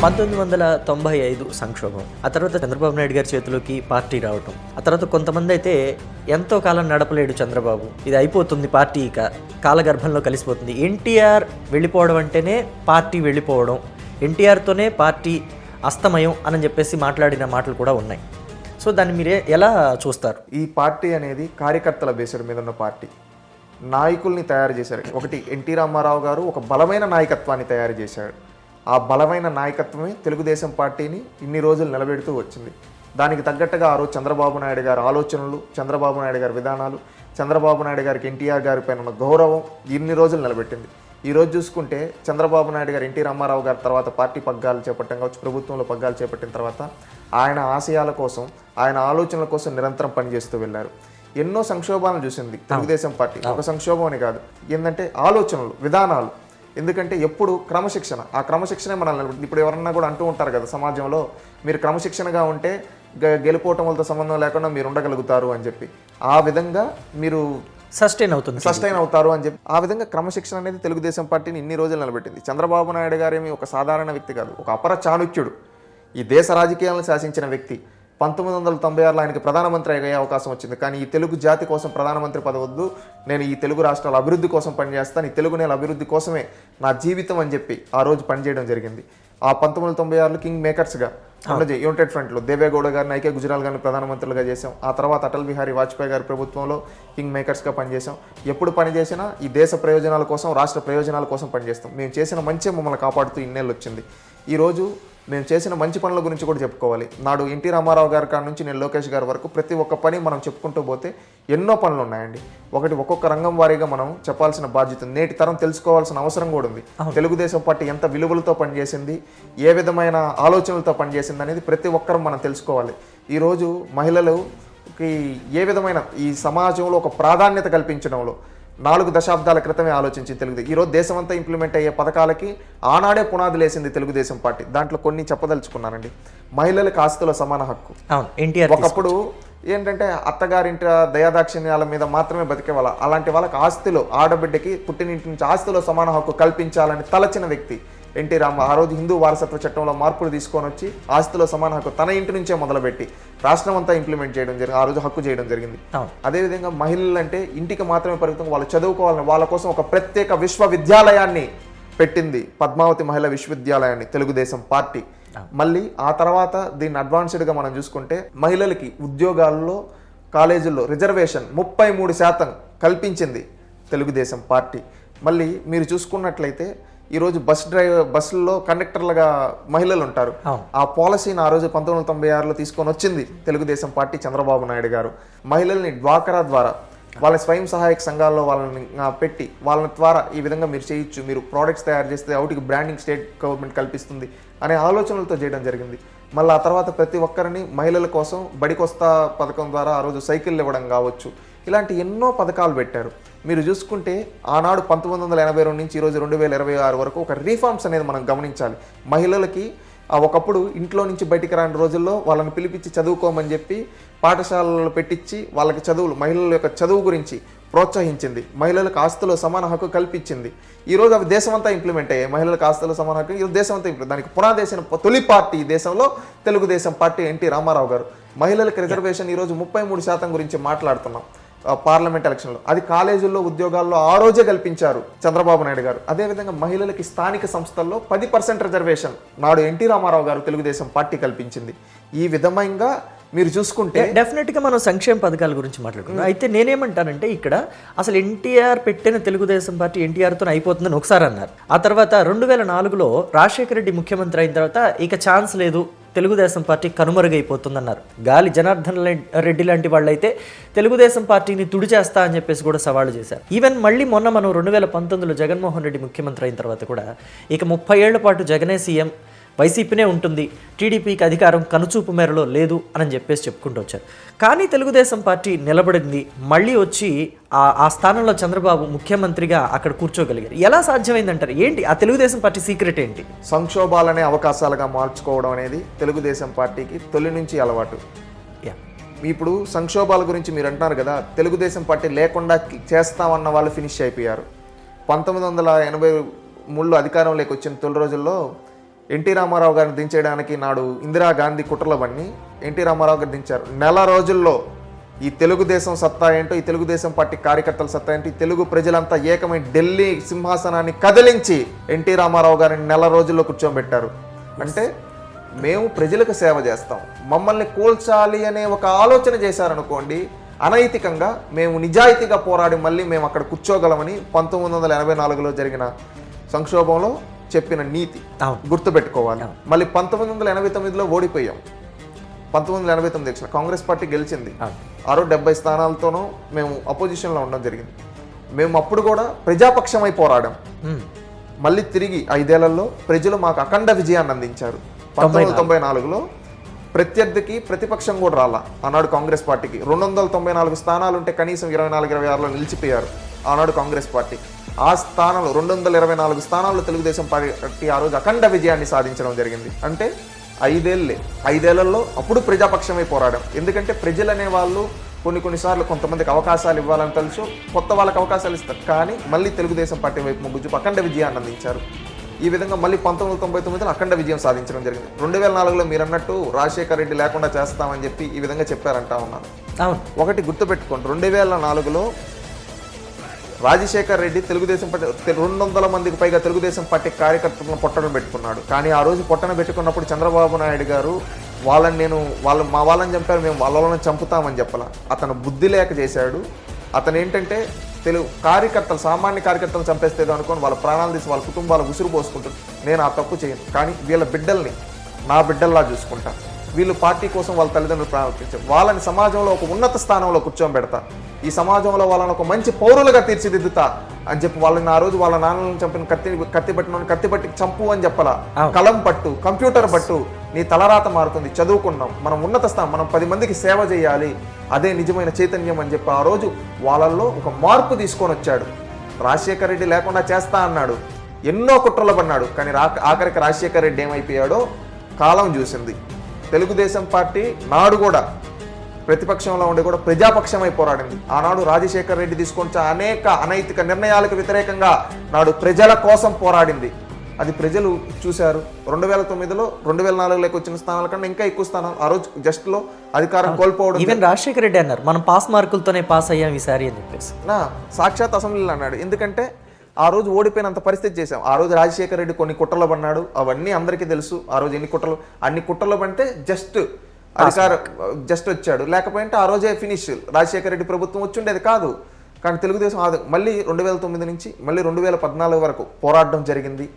1995 సంక్షోభం, ఆ తర్వాత చంద్రబాబు నాయుడు గారి చేతిలోకి పార్టీ రావటం, ఆ తర్వాత కొంతమంది అయితే ఎంతో కాలం నడపలేడు చంద్రబాబు, ఇది అయిపోతుంది పార్టీ, ఇక కాలగర్భంలో కలిసిపోతుంది. ఎన్టీఆర్ వెళ్ళిపోవడం అంటేనే పార్టీ వెళ్ళిపోవడం, ఎన్టీఆర్తోనే పార్టీ అస్తమయం అని చెప్పేసి మాట్లాడిన మాటలు కూడా ఉన్నాయి. సో దాన్ని మీరే ఎలా చూస్తారు? ఈ పార్టీ అనేది కార్యకర్తల బేస్డ్ మీద ఉన్న పార్టీ. నాయకుల్ని తయారు చేశారు. ఒకటి ఎన్టీ రామారావు గారు ఒక బలమైన నాయకత్వాన్ని తయారు చేశాడు. ఆ బలమైన నాయకత్వమే తెలుగుదేశం పార్టీని ఇన్ని రోజులు నిలబెడుతూ వచ్చింది. దానికి తగ్గట్టుగా ఆ రోజు చంద్రబాబు నాయుడు గారి ఆలోచనలు, చంద్రబాబు నాయుడు గారి విధానాలు, చంద్రబాబు నాయుడు గారికి ఎన్టీఆర్ గారి పైన ఉన్న గౌరవం ఇన్ని రోజులు నిలబెట్టింది. ఈరోజు చూసుకుంటే చంద్రబాబు నాయుడు గారు ఎన్టీ రామారావు గారి తర్వాత పార్టీ పగ్గాలు చేపట్టడం కావచ్చు, ప్రభుత్వంలో పగ్గాలు చేపట్టిన తర్వాత ఆయన ఆశయాల కోసం, ఆయన ఆలోచనల కోసం నిరంతరం పనిచేస్తూ వెళ్ళారు. ఎన్నో సంక్షోభాలను చూసింది తెలుగుదేశం పార్టీ. ఒక సంక్షోభం అని కాదు, ఏంటంటే ఆలోచనలు, విధానాలు. ఎందుకంటే ఎప్పుడు క్రమశిక్షణ, ఆ క్రమశిక్షణే మనల్ని, ఇప్పుడు ఎవరన్నా కూడా అంటూ ఉంటారు కదా సమాజంలో, మీరు క్రమశిక్షణగా ఉంటే గెలుపోవటంతో సంబంధం లేకుండా మీరు ఉండగలుగుతారు అని చెప్పి, ఆ విధంగా మీరు సస్టైన్ అవుతారు అని చెప్పి, ఆ విధంగా క్రమశిక్షణ అనేది తెలుగుదేశం పార్టీని ఇన్ని రోజులు నిలబెట్టింది. చంద్రబాబు నాయుడు గారేమి ఒక సాధారణ వ్యక్తి కాదు, ఒక అపర చాణుక్యుడు, ఈ దేశ రాజకీయాలను శాసించిన వ్యక్తి. 1996లో ఆయనకి ప్రధానమంత్రి అయ్యే అవకాశం వచ్చింది. కానీ ఈ తెలుగు జాతి కోసం ప్రధానమంత్రి పదవద్దు, నేను ఈ తెలుగు రాష్ట్రాల అభివృద్ధి కోసం పనిచేస్తాను, ఈ తెలుగు నేల అభివృద్ధి కోసమే నా జీవితం అని చెప్పి ఆ రోజు పనిచేయడం జరిగింది. ఆ 1996లో కింగ్ మేకర్స్గా యునైటెడ్ ఫ్రంట్లో దేవేగౌడ గారిని, ఐకే గుజరాల్ గారిని ప్రధానమంత్రులుగా చేశాం. ఆ తర్వాత అటల్ బిహారీ వాజ్పేయి గారి ప్రభుత్వంలో కింగ్ మేకర్స్గా పనిచేసాం. ఎప్పుడు పనిచేసినా ఈ దేశ ప్రయోజనాల కోసం, రాష్ట్ర ప్రయోజనాల కోసం పనిచేస్తాం. మేము చేసిన మంచి మమ్మల్ని కాపాడుతూ ఇన్నేళ్ళు వచ్చింది. ఈరోజు మేము చేసిన మంచి పనుల గురించి కూడా చెప్పుకోవాలి. నాడు ఎన్టీ రామారావు గారి కాడ నుంచి నేను లోకేష్ గారి వరకు ప్రతి ఒక్క పని మనం చెప్పుకుంటూ పోతే ఎన్నో పనులు ఉన్నాయండి. ఒకటి ఒక్కొక్క రంగం వారీగా మనం చెప్పాల్సిన బాధ్యత, నేటి తరం తెలుసుకోవాల్సిన అవసరం కూడా ఉంది. తెలుగుదేశం పార్టీ ఎంత విలువలతో పనిచేసింది, ఏ విధమైన ఆలోచనలతో పనిచేసింది అనేది ప్రతి ఒక్కరూ మనం తెలుసుకోవాలి. ఈరోజు మహిళలుకి ఏ విధమైన ఈ సమాజంలో ఒక ప్రాధాన్యత కల్పించడంలో 4 దశాబ్దాల క్రితమే ఆలోచించింది తెలుగుదేశం. ఈరోజు దేశమంతా ఇంప్లిమెంట్ అయ్యే పథకాలకి ఆనాడే పునాదులు వేసింది తెలుగుదేశం పార్టీ. దాంట్లో కొన్ని చెప్పదలుచుకున్నానండి. మహిళలకు ఆస్తిలో సమాన హక్కు. ఒకప్పుడు ఏంటంటే అత్తగారింటి దయాదాక్షిణ్యాల మీద మాత్రమే బతికేవాళ్ళ, అలాంటి వాళ్ళకి ఆస్తిలో, ఆడబిడ్డకి పుట్టినింటి నుంచి ఆస్తిలో సమాన హక్కు కల్పించాలని తలచిన వ్యక్తి ఎన్టీ రామారావు. ఆ రోజు హిందూ వారసత్వ చట్టంలో మార్పులు తీసుకొని వచ్చి ఆస్తిలో సమాన హక్కు తన ఇంటి నుంచే మొదలుపెట్టి రాష్ట్రం అంతా ఇంప్లిమెంట్ చేయడం జరిగింది. ఆ రోజు హక్కు చేయడం జరిగింది. అదేవిధంగా మహిళలు అంటే ఇంటికి మాత్రమే పరిమితం, వాళ్ళు చదువుకోవాలని వాళ్ళ కోసం ఒక ప్రత్యేక విశ్వవిద్యాలయాన్ని పెట్టింది, పద్మావతి మహిళా విశ్వవిద్యాలయాన్ని తెలుగుదేశం పార్టీ. మళ్ళీ ఆ తర్వాత దీన్ని అడ్వాన్స్డ్గా మనం చూసుకుంటే బహిళలకి ఉద్యోగాల్లో, కాలేజీల్లో రిజర్వేషన్ 33% కల్పించింది తెలుగుదేశం పార్టీ. మళ్ళీ మీరు చూసుకున్నట్లయితే ఈరోజు బస్సుల్లో కండక్టర్లుగా మహిళలు ఉంటారు. ఆ పాలసీని ఆ రోజు 1996లో తీసుకొని వచ్చింది తెలుగుదేశం పార్టీ, చంద్రబాబు నాయుడు గారు. మహిళల్ని డ్వాక్రా ద్వారా, వాళ్ళ స్వయం సహాయక సంఘాల్లో వాళ్ళని పెట్టి వాళ్ళ ద్వారా ఈ విధంగా మీరు చేయొచ్చు, మీరు ప్రోడక్ట్స్ తయారు చేస్తే అవుటికి బ్రాండింగ్ స్టేట్ గవర్నమెంట్ కల్పిస్తుంది అనే ఆలోచనలతో చేయడం జరిగింది. మళ్ళీ ఆ తర్వాత ప్రతి ఒక్కరిని మహిళల కోసం బడికొస్తా పథకం ద్వారా ఆ రోజు సైకిళ్ళు ఇవ్వడం కావచ్చు, ఇలాంటి ఎన్నో పథకాలు పెట్టారు. మీరు చూసుకుంటే ఆనాడు 1982 నుంచి ఈరోజు 2026 వరకు ఒక రీఫార్మ్స్ అనేది మనం గమనించాలి. మహిళలకి ఒకప్పుడు ఇంట్లో నుంచి బయటికి రాని రోజుల్లో వాళ్ళని పిలిపించి చదువుకోమని చెప్పి పాఠశాలలు పెట్టించి వాళ్ళకి చదువులు, మహిళల యొక్క చదువు గురించి ప్రోత్సహించింది. మహిళలకు ఆస్తులో సమాన హక్కు కల్పించింది. ఈరోజు అవి దేశమంతా ఇంప్లిమెంట్ అయ్యాయి. మహిళలకు ఆస్తులో సమాన హక్కు ఈరోజు దేశమంతా దానికి పునాదేశం తొలి పార్టీ దేశంలో తెలుగుదేశం పార్టీ, ఎన్టీ రామారావు గారు. మహిళలకు రిజర్వేషన్ ఈరోజు 33% గురించి మాట్లాడుతున్నాం పార్లమెంట్ ఎలక్షన్లో. అది కాలేజీల్లో, ఉద్యోగాల్లో ఆ రోజే కల్పించారు చంద్రబాబు నాయుడు గారు. అదేవిధంగా మహిళలకి స్థానిక సంస్థల్లో 10% రిజర్వేషన్ నాడు ఎన్టీ రామారావు గారు తెలుగుదేశం పార్టీ కల్పించింది. ఈ విధంగా మీరు చూసుకుంటే డెఫినెట్గా మనం సంక్షేమ పథకాల గురించి మాట్లాడుకున్నాం. అయితే నేనేమంటానంటే ఇక్కడ అసలు ఎన్టీఆర్ పెట్టిన తెలుగుదేశం పార్టీ ఎన్టీఆర్తో అయిపోతుందని ఒకసారి అన్నారు. ఆ తర్వాత 2004లో రాజశేఖర రెడ్డి ముఖ్యమంత్రి అయిన తర్వాత ఇక ఛాన్స్ లేదు, తెలుగుదేశం పార్టీ కనుమరుగైపోతుందన్నారు. గాలి జనార్దన్ రెడ్డి లాంటి వాళ్ళైతే తెలుగుదేశం పార్టీని తుడిచేస్తా అని చెప్పేసి కూడా సవాళ్ళు చేశారు. ఈవెన్ మళ్ళీ మొన్న మనం 2019లో జగన్మోహన్ రెడ్డి ముఖ్యమంత్రి అయిన తర్వాత కూడా ఇక 30 ఏళ్ల పాటు జగనే సీఎం, వైసీపీనే ఉంటుంది, టీడీపీకి అధికారం కనుచూపు మేరలో లేదు అని చెప్పేసి చెప్పుకుంటూ వచ్చారు. కానీ తెలుగుదేశం పార్టీ నిలబడింది, మళ్ళీ వచ్చి ఆ స్థానంలో చంద్రబాబు ముఖ్యమంత్రిగా అక్కడ కూర్చోగలిగారు. ఎలా సాధ్యమైందంటారు? ఏంటి ఆ తెలుగుదేశం పార్టీ సీక్రెట్ ఏంటి? సంక్షోభాలనే అవకాశాలుగా మార్చుకోవడం అనేది తెలుగుదేశం పార్టీకి తొలి నుంచి అలవాటు. ఇప్పుడు సంక్షోభాల గురించి మీరు అంటున్నారు కదా, తెలుగుదేశం పార్టీ లేకుండా చేస్తామన్న వాళ్ళు ఫినిష్ అయిపోయారు. 1983లో అధికారంలోకి వచ్చిన తొలి రోజుల్లో ఎన్టీ రామారావు గారిని దించేయడానికి నాడు ఇందిరాగాంధీ కుట్రలో పన్ని ఎన్టీ రామారావు గారు దించారు. నెల రోజుల్లో ఈ తెలుగుదేశం సత్తా ఏంటో, ఈ తెలుగుదేశం పార్టీ కార్యకర్తల సత్తా ఏంటో, ఈ తెలుగు ప్రజలంతా ఏకమై ఢిల్లీ సింహాసనాన్ని కదిలించి ఎన్టీ రామారావు గారిని నెల రోజుల్లో కూర్చోబెట్టారు. అంటే మేము ప్రజలకు సేవ చేస్తాం, మమ్మల్ని కూల్చాలి అనే ఒక ఆలోచన చేశారనుకోండి, అనైతికంగా మేము నిజాయితీగా పోరాడి మళ్ళీ మేము అక్కడ కూర్చోగలమని 1984లో జరిగిన సంక్షోభంలో చెప్పిన నీతి గుర్తుపెట్టుకోవాలి. మళ్ళీ 1989లో ఓడిపోయాం. 1989 ఎలక్షన్ కాంగ్రెస్ పార్టీ గెలిచింది. 70 స్థానాలతోనూ మేము అపోజిషన్లో ఉండడం జరిగింది. మేము అప్పుడు కూడా ప్రజాపక్షమై పోరాడాం. మళ్ళీ తిరిగి 5 ఏళ్లలో ప్రజలు మాకు అఖండ విజయాన్ని అందించారు. 1994లో ప్రత్యర్థికి ప్రతిపక్షం కూడా రాలా ఆనాడు కాంగ్రెస్ పార్టీకి. 294 స్థానాలు ఉంటే కనీసం 24-26లో నిలిచిపోయారు ఆనాడు కాంగ్రెస్ పార్టీ. ఆ స్థానంలో 224 స్థానాల్లో తెలుగుదేశం పార్టీ ఆ రోజు అఖండ విజయాన్ని సాధించడం జరిగింది. అంటే 5 ఏళ్లలో అప్పుడు ప్రజాపక్షమై పోరాడాం. ఎందుకంటే ప్రజలు అనే వాళ్ళు కొన్నిసార్లు కొంతమందికి అవకాశాలు ఇవ్వాలని తెలుసు, కొత్త వాళ్ళకి అవకాశాలు ఇస్తారు, కానీ మళ్ళీ తెలుగుదేశం పార్టీ వైపు మొగ్గు చూపి అఖండ విజయాన్ని అందించారు. ఈ విధంగా మళ్ళీ 1999లో అఖండ విజయం సాధించడం జరిగింది. 2004లో మీరు అన్నట్టు రాజశేఖర్ రెడ్డి లేకుండా చేస్తామని చెప్పి ఈ విధంగా చెప్పారంటా ఉన్నారు. ఒకటి గుర్తుపెట్టుకోండి, 2004లో రాజశేఖర్ రెడ్డి తెలుగుదేశం పార్టీ 200 మందికి పైగా తెలుగుదేశం పార్టీ కార్యకర్తలను పొట్టన పెట్టుకున్నాడు. కానీ ఆ రోజు పొట్టన పెట్టుకున్నప్పుడు చంద్రబాబు నాయుడు గారు మా వాళ్ళని చంపారు, మేము వాళ్ళని చంపుతామని చెప్పాల. అతను బుద్ధి లేక చేశాడు. అతను ఏంటంటే కార్యకర్తలు, సామాన్య కార్యకర్తలు చంపేస్తేదో అనుకోని వాళ్ళ ప్రాణాలు తీసి వాళ్ళ కుటుంబాలు ఉసురు పోసుకుంటారు. నేను ఆ తప్పు చేయను, కానీ వీళ్ళ బిడ్డల్ని నా బిడ్డల్లా చూసుకుంటా. వీళ్ళు పార్టీ కోసం వాళ్ళ తల్లిదండ్రులు ప్రారంభించారు. వాళ్ళని సమాజంలో ఒక ఉన్నత స్థానంలో కూర్చోబెడతా, ఈ సమాజంలో వాళ్ళని ఒక మంచి పౌరులుగా తీర్చిదిద్దుతా అని చెప్పి వాళ్ళని ఆ రోజు వాళ్ళ నాన్నలను చంపిన కత్తి బట్టి చంపు అని చెప్పాలా. కలం పట్టు, కంప్యూటర్ పట్టు, నీ తలరాత మారుతుంది, చదువుకున్నాం, మనం ఉన్నత స్థానం, మనం 10 మందికి సేవ చేయాలి, అదే నిజమైన చైతన్యం అని చెప్పి ఆ రోజు వాళ్ళల్లో ఒక మార్పు తీసుకొని వచ్చాడు. రాజశేఖర్ రెడ్డి లేకుండా చేస్తా అన్నాడు, ఎన్నో కుట్రలు పన్నాడు, కానీ ఆఖరికి రాజశేఖర్ రెడ్డి ఏమైపోయాడో కాలం చూసింది. తెలుగుదేశం పార్టీ నాడు కూడా ప్రతిపక్షంలో ఉండి కూడా ప్రజాపక్షమై పోరాడింది. ఆనాడు రాజశేఖర్ రెడ్డి తీసుకొచ్చే అనేక అనైతిక నిర్ణయాలకు వ్యతిరేకంగా నాడు ప్రజల కోసం పోరాడింది. అది ప్రజలు చూశారు. 2009లో 2004లోకి వచ్చిన స్థానాల కన్నా ఇంకా ఎక్కువ స్థానాలు ఆ రోజు జస్ట్లో అధికారం కోల్పోవడం. ఈవెన్ రాజశేఖర్ రెడ్డి అన్నారు మనం పాస్ మార్కులతోనే పాస్ అయ్యాం ఈసారి అని చెప్పేసి సాక్షాత్ అసెంబ్లీలో అన్నాడు. ఎందుకంటే ఆ రోజు ఓడిపోయినంత పరిస్థితి చేశాం. ఆ రోజు రాజశేఖర్ రెడ్డి కొన్ని కుట్రలు పన్నాడు, అవన్నీ అందరికీ తెలుసు. ఆ రోజు అన్ని కుట్రలు పడితే జస్ట్ వచ్చాడు, లేకపోతే ఆ రోజే ఫినిష్. రాజశేఖర రెడ్డి ప్రభుత్వం వచ్చి ఉండేది కాదు. కానీ తెలుగుదేశం మళ్ళీ 2009 నుంచి మళ్ళీ 2014 వరకు పోరాడడం జరిగింది.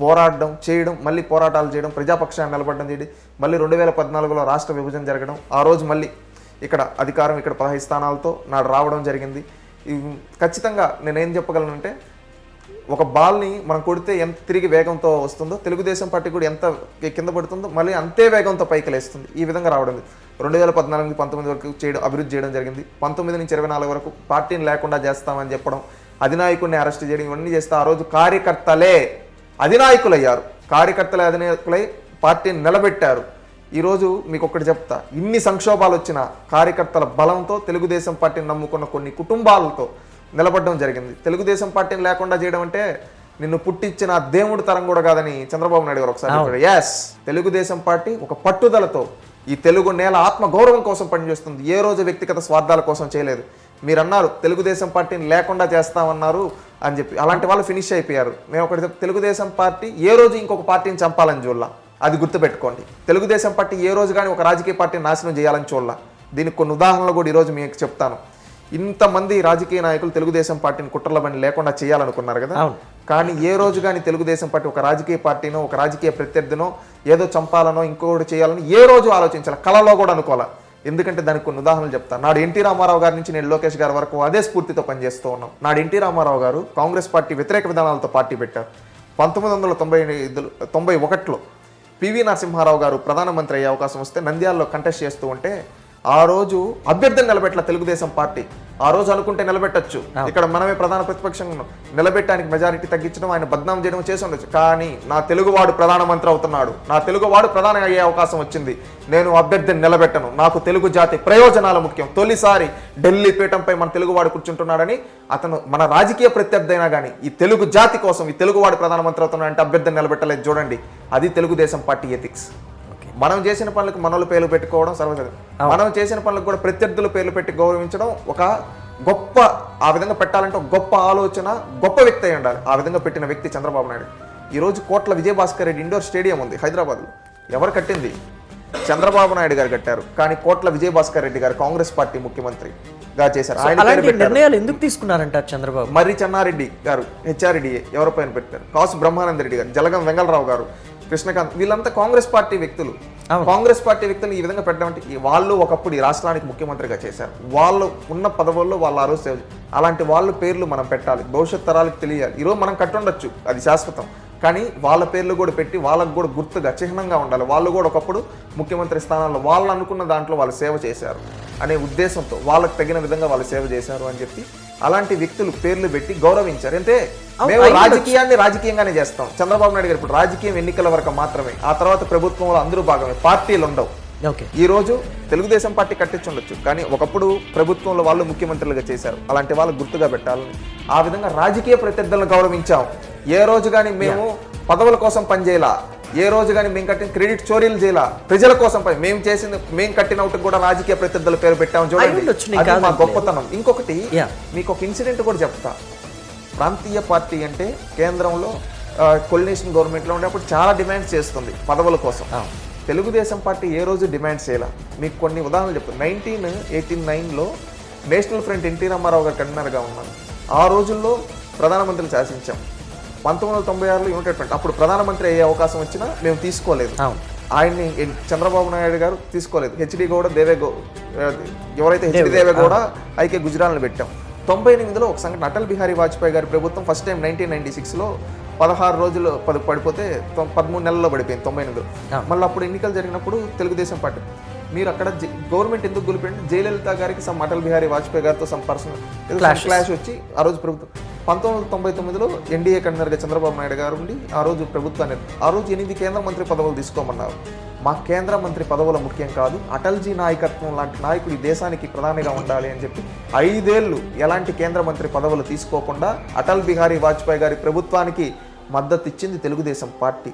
పోరాడడం చేయడం, మళ్ళీ పోరాటాలు చేయడం, ప్రజాపక్షాన్ని నిలబడడం చేయడం. మళ్ళీ 2014లో రాష్ట్ర విభజన జరగడం, ఆ రోజు మళ్ళీ ఇక్కడ అధికారం ఇక్కడ 15 స్థానాలతో నాడు రావడం జరిగింది. ఖచ్చితంగా నేనేం చెప్పగలనంటే, ఒక బాల్ని మనం కొడితే ఎంత తిరిగి వేగంతో వస్తుందో, తెలుగుదేశం పార్టీ కూడా ఎంత కింద పడుతుందో మళ్ళీ అంతే వేగంతో పైకి లేస్తుంది. ఈ విధంగా రావడం 2014 నుంచి 19 వరకు అభివృద్ధి చేయడం జరిగింది. 19 నుంచి 24 వరకు పార్టీని లేకుండా చేస్తామని చెప్పడం, అధినాయకుడిని అరెస్ట్ చేయడం, ఇవన్నీ చేస్తే ఆ రోజు కార్యకర్తలే అధినాయకులయ్యారు. కార్యకర్తలే అధినాయకులై పార్టీని నిలబెట్టారు. ఈరోజు మీకు ఒకటి చెప్తా, ఇన్ని సంక్షోభాలు వచ్చిన కార్యకర్తల బలంతో తెలుగుదేశం పార్టీని నమ్ముకున్న కొన్ని కుటుంబాలతో నిలబడడం జరిగింది. తెలుగుదేశం పార్టీని లేకుండా చేయడం అంటే నిన్ను పుట్టించిన దేవుడి తరం కూడా కాదని చంద్రబాబు నాయుడు గారు ఒకసారి చెప్పారు. ఎస్, తెలుగుదేశం పార్టీ ఒక పట్టుదలతో ఈ తెలుగు నేల ఆత్మ గౌరవం కోసం పనిచేస్తుంది. ఏ రోజు వ్యక్తిగత స్వార్థాల కోసం చేయలేదు. మీరు అన్నారు తెలుగుదేశం పార్టీని లేకుండా చేస్తామన్నారు అని చెప్పి, అలాంటి వాళ్ళు ఫినిష్ అయిపోయారు. మేము ఒకటి తెలుగుదేశం పార్టీ ఏ రోజు ఇంకొక పార్టీని చంపాలని చూడాల, అది గుర్తుపెట్టుకోండి. తెలుగుదేశం పార్టీ ఏ రోజు కానీ ఒక రాజకీయ పార్టీని నాశనం చేయాలని చూడాల. దీనికి కొన్ని ఉదాహరణలు కూడా ఈరోజు మీకు చెప్తాను. ఇంతమంది రాజకీయ నాయకులు తెలుగుదేశం పార్టీని కుట్రల బండి లేకుండా చేయాలనుకున్నారు కదా, కానీ ఏ రోజు కానీ తెలుగుదేశం పార్టీ ఒక రాజకీయ పార్టీనో ఒక రాజకీయ ప్రత్యర్థినో ఏదో చంపాలనో ఇంకొకటి చేయాలని ఏ రోజు ఆలోచించాలి, కళలో కూడా అనుకోవాలి. ఎందుకంటే దానికి కొన్ని ఉదాహరణలు చెప్తాను. నాడు ఎన్టీ రామారావు గారి నుంచి నేను లోకేష్ గారి వరకు అదే స్ఫూర్తితో పనిచేస్తూ ఉన్నాం. నాడు ఎన్టీ రామారావు గారు కాంగ్రెస్ పార్టీ వ్యతిరేక విధానాలతో పార్టీ పెట్టారు. 1991లో పివి నరసింహారావు గారు ప్రధానమంత్రి అయ్యే అవకాశం వస్తే నంద్యాలలో కంటెస్ట్ చేస్తూ ఉంటే ఆ రోజు అభ్యర్థిని నిలబెట్ల తెలుగుదేశం పార్టీ. ఆ రోజు అనుకుంటే నిలబెట్టచ్చు, ఇక్కడ మనమే ప్రధాన ప్రతిపక్షంగా ఉన్నాం, నిలబెట్టడానికి మెజారిటీ తగ్గించడం, ఆయన బద్నాం చేయడం చేసి ఉండొచ్చు. కానీ నా తెలుగువాడు ప్రధానమంత్రి అవుతున్నాడు, నా తెలుగువాడు ప్రధాని అయ్యే అవకాశం వచ్చింది, నేను అభ్యర్థిని నిలబెట్టను, నాకు తెలుగు జాతి ప్రయోజనాలు ముఖ్యం. తొలిసారి ఢిల్లీ పీఠంపై మన తెలుగువాడు కూర్చుంటున్నాడని అతను మన రాజకీయ ప్రత్యర్థి అయినా కానీ ఈ తెలుగు జాతి కోసం ఈ తెలుగువాడు ప్రధానమంత్రి అవుతున్నాడంటే అభ్యర్థిని నిలబెట్టలేదు. చూడండి, అది తెలుగుదేశం పార్టీ ఎథిక్స్. మనం చేసిన పనులకు మనోళ్ళ పేర్లు పెట్టుకోవడం సర్వసాధారణం. మనం చేసిన పనులకు కూడా ప్రత్యర్థుల పేర్లు పెట్టి గౌరవించడం ఒక గొప్ప, ఆ విధంగా పెట్టాలంటే ఒక గొప్ప ఆలోచన, గొప్ప వ్యక్తి అయి ఉండాలి. ఆ విధంగా పెట్టిన వ్యక్తి చంద్రబాబు నాయుడు. ఈరోజు కోట్ల విజయభాస్కర్ రెడ్డి ఇండోర్ స్టేడియం ఉంది హైదరాబాద్లో. ఎవరు కట్టింది? చంద్రబాబు నాయుడు గారు కట్టారు. కానీ కోట్ల విజయభాస్కర్ రెడ్డి గారు కాంగ్రెస్ పార్టీ ముఖ్యమంత్రిగా చేశారు. అలాంటి నిర్ణయాలు ఎందుకు తీసుకున్నారంటారు చంద్రబాబు? మర్రి చెన్నారెడ్డి గారు హెచ్ఆర్డీఏ ఎవరిపైన పెట్టారు, కాసు బ్రహ్మానంద రెడ్డి గారు, జలగం వెంగళరావు గారు, కృష్ణకాంత్, వీళ్ళంతా కాంగ్రెస్ పార్టీ వ్యక్తులు. కాంగ్రెస్ పార్టీ వ్యక్తులు ఈ విధంగా పెట్టడం అంటే వాళ్ళు ఒకప్పుడు ఈ రాష్ట్రానికి ముఖ్యమంత్రిగా చేశారు, వాళ్ళు ఉన్న పదవుల్లో వాళ్ళు ఆ రోజు సేవ. అలాంటి వాళ్ళ పేర్లు మనం పెట్టాలి, భవిష్యత్ తరాలకు తెలియాలి. ఈరోజు మనం కట్టుండొచ్చు, అది శాశ్వతం, కానీ వాళ్ళ పేర్లు కూడా పెట్టి వాళ్ళకు కూడా గుర్తుగా చిహ్నంగా ఉండాలి. వాళ్ళు కూడా ఒకప్పుడు ముఖ్యమంత్రి స్థానాల్లో వాళ్ళు అనుకున్న దాంట్లో వాళ్ళు సేవ చేశారు అనే ఉద్దేశంతో వాళ్ళకి తగిన విధంగా వాళ్ళు సేవ చేశారు అని చెప్పి అలాంటి వ్యక్తులు పేర్లు పెట్టి గౌరవించారు. అంటే మేము రాజకీయాన్ని రాజకీయంగానే చేస్తాం. చంద్రబాబు నాయుడు గారు ఇప్పుడు రాజకీయం ఎన్నికల వరకు మాత్రమే, ఆ తర్వాత ప్రభుత్వంలో అందరూ భాగమే, పార్టీలు ఉండవు. ఈ రోజు తెలుగుదేశం పార్టీ కట్టించుండొచ్చు, కానీ ఒకప్పుడు ప్రభుత్వంలో వాళ్ళు ముఖ్యమంత్రులుగా చేశారు, అలాంటి వాళ్ళు గుర్తుగా పెట్టాలని ఆ విధంగా రాజకీయ ప్రత్యర్థులను గౌరవించాం. ఏ రోజు కానీ మేము పదవుల కోసం పనిచేయాలా, ఏ రోజు కానీ మేము కట్టిన క్రెడిట్ చోరీలు చేయాలా, ప్రజల కోసం మేము చేసింది, మేము కట్టిన ఒకటి కూడా రాజకీయ ప్రత్యర్థుల పేరు పెట్టాము. చూడండి, అది మా గొప్పతనం. ఇంకొకటి మీకు ఒక ఇన్సిడెంట్ కూడా చెప్తా. ప్రాంతీయ పార్టీ అంటే కేంద్రంలో కొలినేషన్ గవర్నమెంట్లో ఉండేప్పుడు చాలా డిమాండ్స్ చేస్తుంది పదవుల కోసం. తెలుగుదేశం పార్టీ ఏ రోజు డిమాండ్ చేయాల. మీకు కొన్ని ఉదాహరణలు చెప్తాను. 1989లో నేషనల్ ఫ్రంట్ ఎన్టీ రామారావు గారు కన్వీనర్గా ఉన్నారు. ఆ రోజుల్లో ప్రధానమంత్రిని శాసించాం. 1996లో యునైటెడ్ ఫ్రంట్, అప్పుడు ప్రధానమంత్రి అయ్యే అవకాశం వచ్చినా మేము తీసుకోలేదు. ఆయన్ని చంద్రబాబు నాయుడు గారు తీసుకోలేదు. హెచ్డి గౌడ, ఎవరైతే హెచ్డి దేవేగౌడ, ఐకే గుజరాల్ని పెట్టాం. 98లో ఒక సంఘటన, అటల్ బిహారీ వాజ్పేయి గారి ప్రభుత్వం ఫస్ట్ టైం 1996లో 16 రోజులు పడిపోతే 13 నెలల్లో పడిపోయింది 98లో. మళ్ళీ అప్పుడు ఎన్నికలు జరిగినప్పుడు తెలుగుదేశం పార్టీ మీరు అక్కడ గవర్నమెంట్ ఎందుకు గెలిపోయింది, జయలలిత గారికి అటల్ బిహారీ వాజ్పేయి గారితో పర్సనల్ క్లాష్ వచ్చి ఆ రోజు ప్రభుత్వం 1999లో ఎన్డీఏ కన్వీనర్గా చంద్రబాబు నాయుడు గారు ఉండి ఆ రోజు ప్రభుత్వాన్ని ఆ రోజు 8 కేంద్ర మంత్రి పదవులు తీసుకోమన్నారు. మా కేంద్ర మంత్రి పదవుల ముఖ్యం కాదు, అటల్జీ నాయకత్వం లాంటి నాయకుడు ఈ దేశానికి ప్రధానిగా ఉండాలి అని చెప్పి 5 ఏళ్ళు ఎలాంటి కేంద్ర మంత్రి పదవులు తీసుకోకుండా అటల్ బిహారీ వాజ్పేయి గారి ప్రభుత్వానికి మద్దతు ఇచ్చింది తెలుగుదేశం పార్టీ.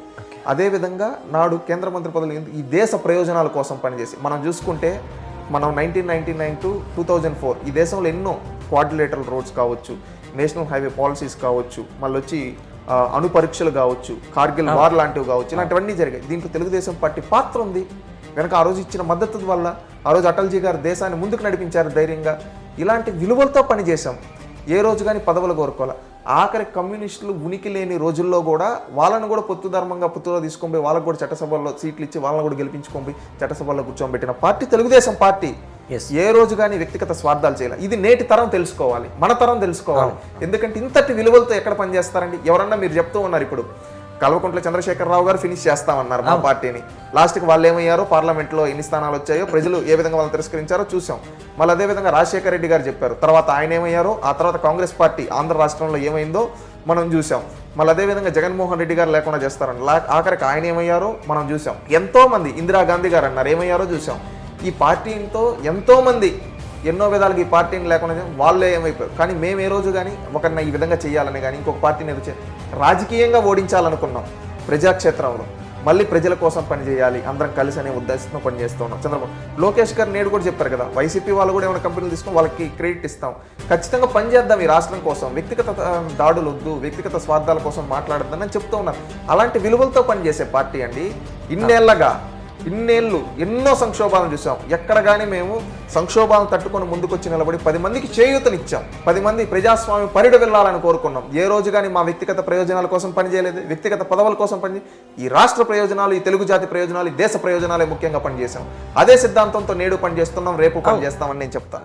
అదేవిధంగా నాడు కేంద్ర మంత్రి పదవులు ఈ దేశ ప్రయోజనాల కోసం పనిచేసి మనం చూసుకుంటే మనం 1999 to 2004 ఈ దేశంలో ఎన్నో క్వాడ్రిలేటరల్ రోడ్స్ కావచ్చు, నేషనల్ హైవే పాలసీస్ కావచ్చు, మళ్ళీ వచ్చి అణు పరీక్షలు కావచ్చు, కార్గిల్ వార్ లాంటివి కావచ్చు, ఇలాంటివన్నీ జరిగాయి. దీంట్లో తెలుగుదేశం పార్టీ పాత్ర ఉంది కనుక ఆ రోజు ఇచ్చిన మద్దతు వల్ల ఆ రోజు అటల్జీ గారు దేశాన్ని ముందుకు నడిపించారు ధైర్యంగా. ఇలాంటి విలువలతో పనిచేసాం. ఏ రోజు కానీ పదవులు కోరుకోవాలి. ఆఖరి కమ్యూనిస్టులు ఉనికి లేని రోజుల్లో కూడా వాళ్ళను కూడా పొత్తులో తీసుకొని పోయి వాళ్ళకు కూడా చట్టసభల్లో సీట్లు ఇచ్చి వాళ్ళని కూడా గెలిపించుకొని పోయి చట్టసభల్లో కూర్చోబెట్టిన పార్టీ తెలుగుదేశం పార్టీ. ఏ రోజు కానీ వ్యక్తిగత స్వార్థాలు చేయాలి. ఇది నేటి తరం తెలుసుకోవాలి, మన తరం తెలుసుకోవాలి. ఎందుకంటే ఇంతటి విలువలతో ఎక్కడ పనిచేస్తారండి? ఎవరన్నా మీరు చెప్తూ ఉన్నారు, ఇప్పుడు కల్వకుంట్ల చంద్రశేఖరరావు గారు ఫినిష్ చేస్తామన్నారు మా పార్టీని. లాస్ట్కి వాళ్ళు ఏమయ్యారో, పార్లమెంట్లో ఎన్ని స్థానాలు వచ్చాయో, ప్రజలు ఏ విధంగా వాళ్ళని తిరస్కరించారో చూసాం. మళ్ళీ అదేవిధంగా రాజశేఖర రెడ్డి గారు చెప్పారు, తర్వాత ఆయన ఏమయ్యారో, ఆ తర్వాత కాంగ్రెస్ పార్టీ ఆంధ్ర రాష్ట్రంలో ఏమైందో మనం చూసాం. మళ్ళీ అదేవిధంగా జగన్మోహన్ రెడ్డి గారు లేకుండా చేస్తారని ఆఖరికి ఆయన ఏమయ్యారో మనం చూసాం. ఎంతో మంది, ఇందిరాగాంధీ గారు అన్నారు, ఏమయ్యారో చూసాం. ఈ పార్టీతో ఎంతో మంది ఎన్నో విధాలుగా ఈ పార్టీని లేకుండా వాళ్ళే ఏమైపోయారు. కానీ మేము ఏ రోజు కానీ ఒకరిని ఈ విధంగా చేయాలని కానీ ఇంకొక పార్టీని రాజకీయంగా ఓడించాలనుకున్నాం. ప్రజాక్షేత్రంలో మళ్ళీ ప్రజల కోసం పనిచేయాలి, అందరం కలిసి అనే ఉద్దేశంతో పనిచేస్తూ ఉన్నాం. చంద్రబాబు లోకేష్ గారు నేడు కూడా చెప్పారు కదా, వైసీపీ వాళ్ళు కూడా ఏమైనా కంపెనీలు తీసుకొని వాళ్ళకి క్రెడిట్ ఇస్తాం, ఖచ్చితంగా పనిచేద్దాం ఈ రాష్ట్రం కోసం, వ్యక్తిగత దాడులు వద్దు, వ్యక్తిగత స్వార్థాల కోసం మాట్లాడద్దని చెప్తూ ఉన్నారు. అలాంటి విలువలతో పనిచేసే పార్టీ అండి. ఇన్నేళ్ళు ఎన్నో సంక్షోభాలను చూసాం. ఎక్కడ కానీ మేము సంక్షోభాలను తట్టుకొని ముందుకొచ్చి నిలబడి 10 మందికి చేయూతనిచ్చాం, 10 మంది ప్రజాస్వామ్య పరిడ వెళ్ళాలని కోరుకున్నాం. ఏ రోజు కానీ మా వ్యక్తిగత ప్రయోజనాల కోసం పనిచేయలేదు, వ్యక్తిగత పదవుల కోసం ఈ రాష్ట్ర ప్రయోజనాలు, ఈ తెలుగు జాతి ప్రయోజనాలు, ఈ దేశ ప్రయోజనాలే ముఖ్యంగా పనిచేసాం. అదే సిద్ధాంతంతో నేడు పనిచేస్తున్నాం, రేపు పనిచేస్తామని నేను చెప్తాను.